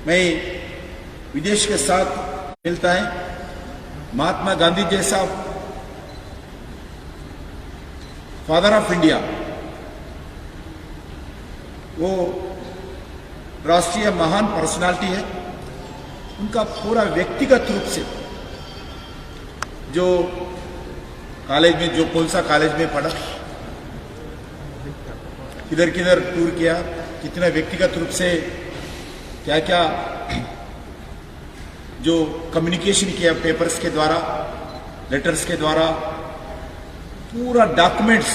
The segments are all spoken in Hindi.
मैं विदेश के साथ मिलता है। महात्मा गांधी जैसा फादर ऑफ इंडिया, वो राष्ट्रीय महान पर्सनालिटी है। उनका पूरा व्यक्तिगत रूप से जो कॉलेज में, जो कौन सा कॉलेज में पढ़ा, किधर किधर टूर किया, कितना व्यक्तिगत रूप से क्या क्या जो कम्युनिकेशन किया पेपर्स के द्वारा, लेटर्स के द्वारा, पूरा डॉक्यूमेंट्स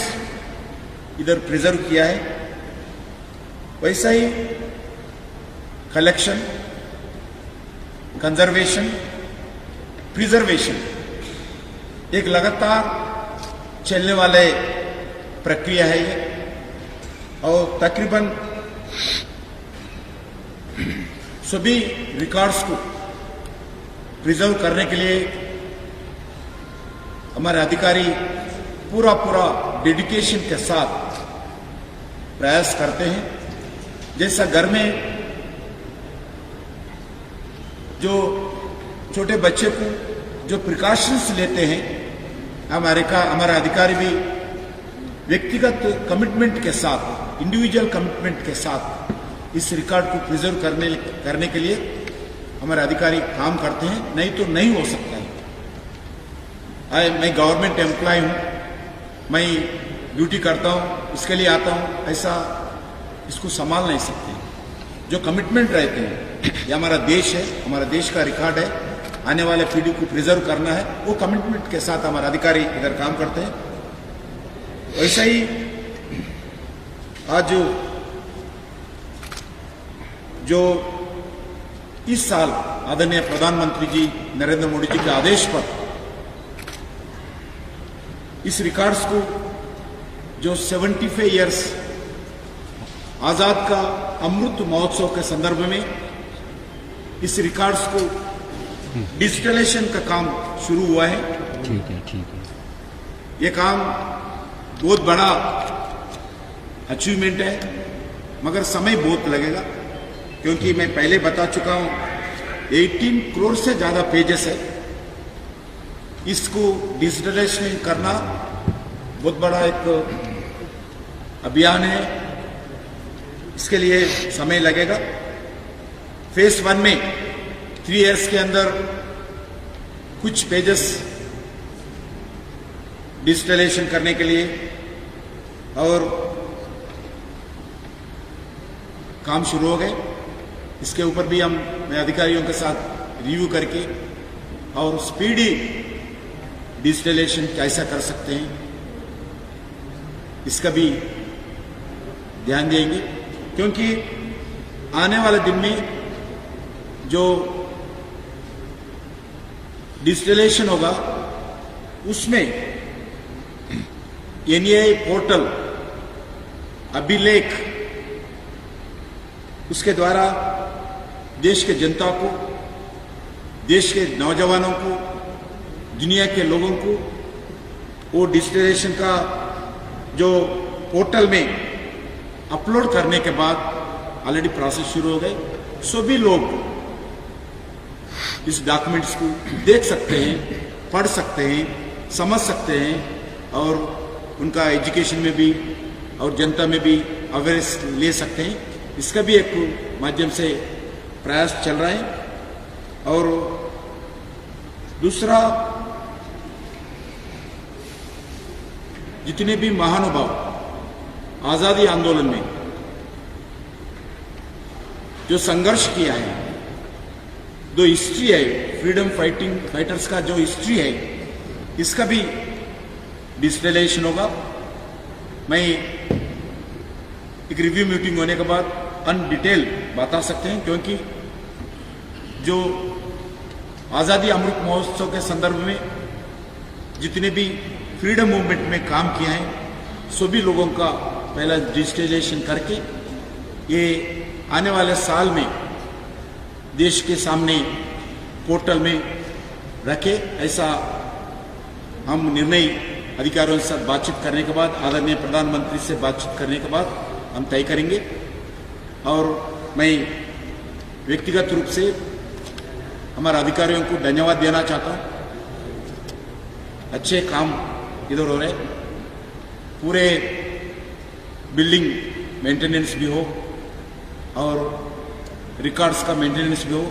इधर प्रिजर्व किया है। वैसा ही कलेक्शन, कंजर्वेशन, प्रिजर्वेशन एक लगातार चलने वाले प्रक्रिया है ये। और तकरीबन सभी रिकॉर्ड्स को प्रिजर्व करने के लिए हमारे अधिकारी पूरा डेडिकेशन के साथ प्रयास करते हैं। जैसा घर में जो छोटे बच्चे को जो प्रिकॉशंस लेते हैं, हमारे अधिकारी भी व्यक्तिगत कमिटमेंट के साथ, इंडिविजुअल कमिटमेंट के साथ इस रिकॉर्ड को प्रिजर्व करने के लिए हमारे अधिकारी काम करते हैं। नहीं तो नहीं हो सकता है। मैं गवर्नमेंट एम्प्लॉय हूं, मैं ड्यूटी करता हूं, इसके लिए आता हूं, ऐसा इसको संभाल नहीं सकते। जो कमिटमेंट रहते हैं, ये हमारा देश है, हमारा देश का रिकॉर्ड है, आने वाले पीढ़ी को प्रिजर्व करना है, वो कमिटमेंट के साथ हमारे अधिकारी इधर काम करते हैं। वैसा ही आज जो इस साल आदरणीय प्रधानमंत्री जी नरेंद्र मोदी जी के आदेश पर इस रिकॉर्ड्स को जो 75 इयर्स आजाद का अमृत महोत्सव के संदर्भ में इस रिकॉर्ड्स को डिजिटलाइजेशन का काम शुरू हुआ है। ठीक है। ये काम बहुत बड़ा अचीवमेंट है, मगर समय बहुत लगेगा, क्योंकि मैं पहले बता चुका हूं 18 करोड़ से ज्यादा पेजेस है। इसको डिजिटलाइजेशन करना बहुत बड़ा एक अभियान है, इसके लिए समय लगेगा। फेज 1 में 3 इयर्स के अंदर कुछ पेजेस डिजिटलाइजेशन करने के लिए और काम शुरू हो गए। इसके ऊपर भी हम अधिकारियों के साथ रिव्यू करके और स्पीडी डिजिटलाइजेशन कैसा कर सकते हैं, इसका भी ध्यान देंगे। क्योंकि आने वाले दिन में जो डिजिटलाइजेशन होगा उसमें एनआई पोर्टल, अभिलेख, उसके द्वारा देश के जनता को, देश के नौजवानों को, दुनिया के लोगों को वो डिजिटलाइजेशन का जो पोर्टल में अपलोड करने के बाद ऑलरेडी प्रोसेस शुरू हो गए। सभी लोग इस डॉक्यूमेंट्स को देख सकते हैं, पढ़ सकते हैं, समझ सकते हैं और उनका एजुकेशन में भी और जनता में भी अवेयरनेस ले सकते हैं। इसका भी एक माध्यम से प्रयास चल रहा है। और दूसरा, जितने भी महानुभाव आजादी आंदोलन में जो संघर्ष किया है, जो हिस्ट्री है, फ्रीडम फाइटर्स का जो हिस्ट्री है, इसका भी डिजिटलाइजेशन होगा। मैं एक रिव्यू मीटिंग होने के बाद अनडिटेल बता सकते हैं, क्योंकि जो आजादी अमृत महोत्सव के संदर्भ में जितने भी फ्रीडम मूवमेंट में काम किया है, सभी लोगों का पहला डिजिटलाइजेशन करके ये आने वाले साल में देश के सामने पोर्टल में रखे, ऐसा हम निर्णय अधिकारियों के साथ बातचीत करने के बाद, आदरणीय प्रधानमंत्री से बातचीत करने के बाद हम तय करेंगे। और मैं व्यक्तिगत रूप से हमारे अधिकारियों को धन्यवाद देना चाहता हूँ। अच्छे काम इधर हो रहे, पूरे बिल्डिंग मेंटेनेंस भी हो और रिकॉर्ड्स का मेंटेनेंस भी हो,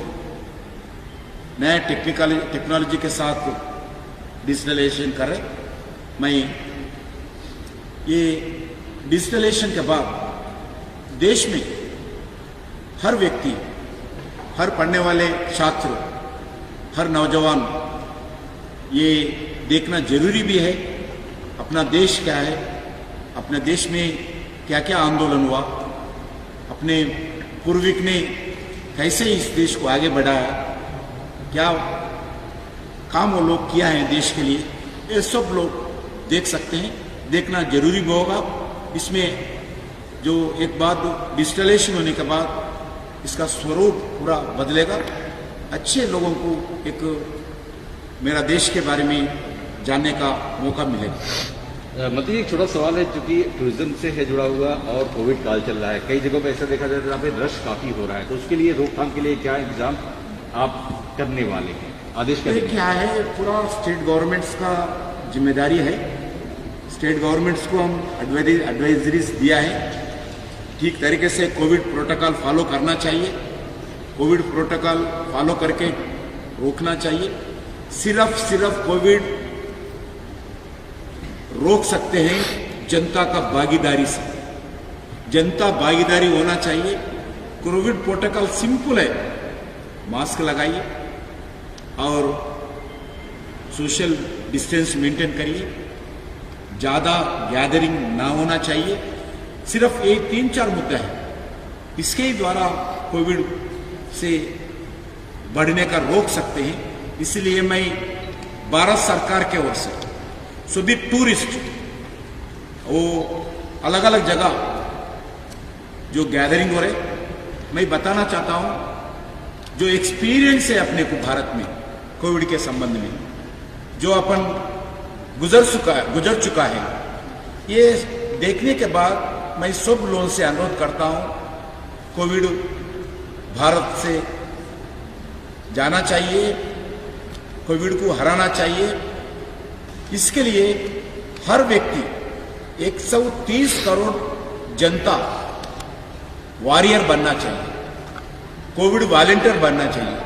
नए टेक्नोलॉजी के साथ डिजिटलाइजेशन कर रहे। मैं ये डिजिटलाइजेशन के बाद देश में हर व्यक्ति, हर पढ़ने वाले छात्र, हर नौजवान ये देखना जरूरी भी है अपना देश क्या है, अपने देश में क्या क्या आंदोलन हुआ, अपने पूर्विक ने कैसे इस देश को आगे बढ़ाया, क्या काम वो लोग किया है देश के लिए, ये सब लोग देख सकते हैं। देखना जरूरी भी होगा। इसमें जो एक बात डिजिटलाइजेशन होने के बाद इसका स्वरूप पूरा बदलेगा। अच्छे लोगों को एक मेरा देश के बारे में जानने का मौका मिलेगा। मतलब एक छोटा सवाल है, चूंकि टूरिज्म से है जुड़ा हुआ और कोविड काल चल रहा है, कई जगहों पे ऐसा देखा जाता है जहाँ पे रश काफी हो रहा है, तो उसके लिए रोकथाम के लिए क्या इंतजाम आप करने वाले हैं? आदेश क्या है, पूरा स्टेट गवर्नमेंट्स का जिम्मेदारी है। स्टेट गवर्नमेंट्स को हम एडवाइजरीज दिया है, ठीक तरीके से कोविड प्रोटोकॉल फॉलो करना चाहिए, कोविड प्रोटोकॉल फॉलो करके रोकना चाहिए। सिर्फ कोविड रोक सकते हैं जनता का भागीदारी से, जनता भागीदारी होना चाहिए। कोविड प्रोटोकॉल सिंपल है, मास्क लगाइए और सोशल डिस्टेंस मेंटेन करिए, ज्यादा गैदरिंग ना होना चाहिए। सिर्फ ये 3-4 मुद्दा है, इसके ही द्वारा कोविड से बढ़ने का रोक सकते हैं। इसलिए मैं भारत सरकार के ओर से सभी टूरिस्ट वो अलग अलग जगह जो गैदरिंग हो रहे, मैं बताना चाहता हूं, जो एक्सपीरियंस है अपने को भारत में कोविड के संबंध में, जो अपन गुजर चुका है, ये देखने के बाद मैं सब लोगों से अनुरोध करता हूं, कोविड भारत से जाना चाहिए, कोविड को हराना चाहिए। इसके लिए हर व्यक्ति 130 करोड़ जनता वॉरियर बनना चाहिए, कोविड वॉलंटियर बनना चाहिए,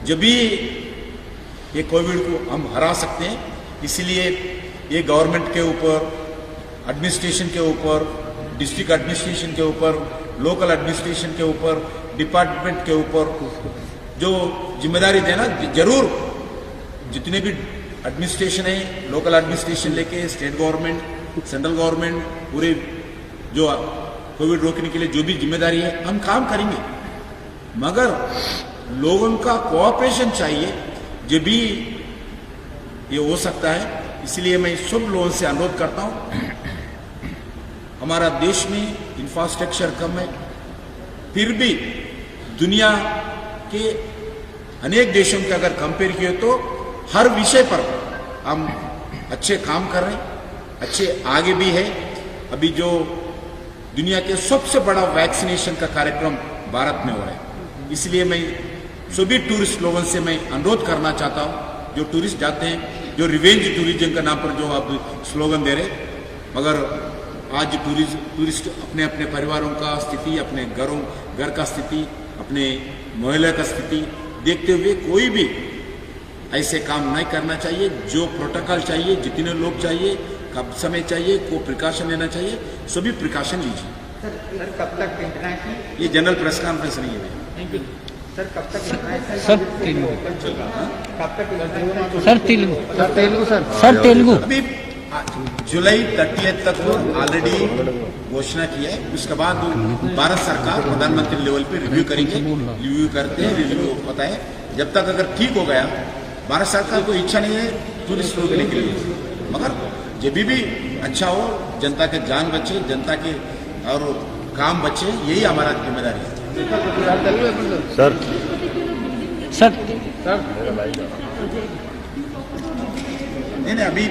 जब भी ये कोविड को हम हरा सकते हैं। इसलिए ये गवर्नमेंट के ऊपर, एडमिनिस्ट्रेशन के ऊपर, डिस्ट्रिक्ट एडमिनिस्ट्रेशन के ऊपर, लोकल एडमिनिस्ट्रेशन के ऊपर, डिपार्टमेंट के ऊपर जो जिम्मेदारी देना जरूर, जितने भी एडमिनिस्ट्रेशन है, लोकल एडमिनिस्ट्रेशन लेके स्टेट गवर्नमेंट, सेंट्रल गवर्नमेंट, पूरे जो कोविड रोकने के लिए जो भी जिम्मेदारी है हम काम करेंगे, मगर लोगों का कोऑपरेशन चाहिए, जब भी ये हो सकता है। इसलिए मैं सब लोगों से अनुरोध करता हूं, हमारा देश में इंफ्रास्ट्रक्चर कम है, फिर भी दुनिया के अनेक देशों के अगर कंपेयर किए तो हर विषय पर हम अच्छे काम कर रहे हैं, अच्छे आगे भी है। अभी जो दुनिया के सबसे बड़ा वैक्सीनेशन का कार्यक्रम भारत में हो रहा है। इसलिए मैं सभी टूरिस्ट लोगों से मैं अनुरोध करना चाहता हूं, जो टूरिस्ट जाते हैं, जो रिवेंज टूरिज्म के नाम पर जो आप स्लोगन दे रहे, मगर आज टूरिस्ट अपने अपने परिवारों का स्थिति, अपने घर का स्थिति, अपने मोहल्ले का स्थिति देखते हुए कोई भी ऐसे काम नहीं करना चाहिए। जो प्रोटोकॉल चाहिए, जितने लोग चाहिए, कब समय चाहिए, को प्रिकॉशन लेना चाहिए, सभी प्रिकॉशन लीजिए। सर कब तक इंटरनेशनल, ये जनरल प्रेस कॉन्फ्रेंस नहीं है। Thank you sir. कब तक सर तेलुगु, कब तक सर तेलुगु, सर तेलुगु अभी जुलाई 30 तक ऑलरेडी घोषणा की है। उसके बाद भारत सरकार प्रधानमंत्री लेवल पे रिव्यू करेंगे, रिव्यू करते हैं, रिव्यू होता है। जब तक अगर ठीक हो गया, भारत सरकार को इच्छा नहीं है टूरिस्ट रोकने के लिए, मगर जब भी अच्छा हो, जनता के जान बचे, जनता के और काम बचे, यही हमारा जिम्मेदारी है। सर सर नहीं, अभी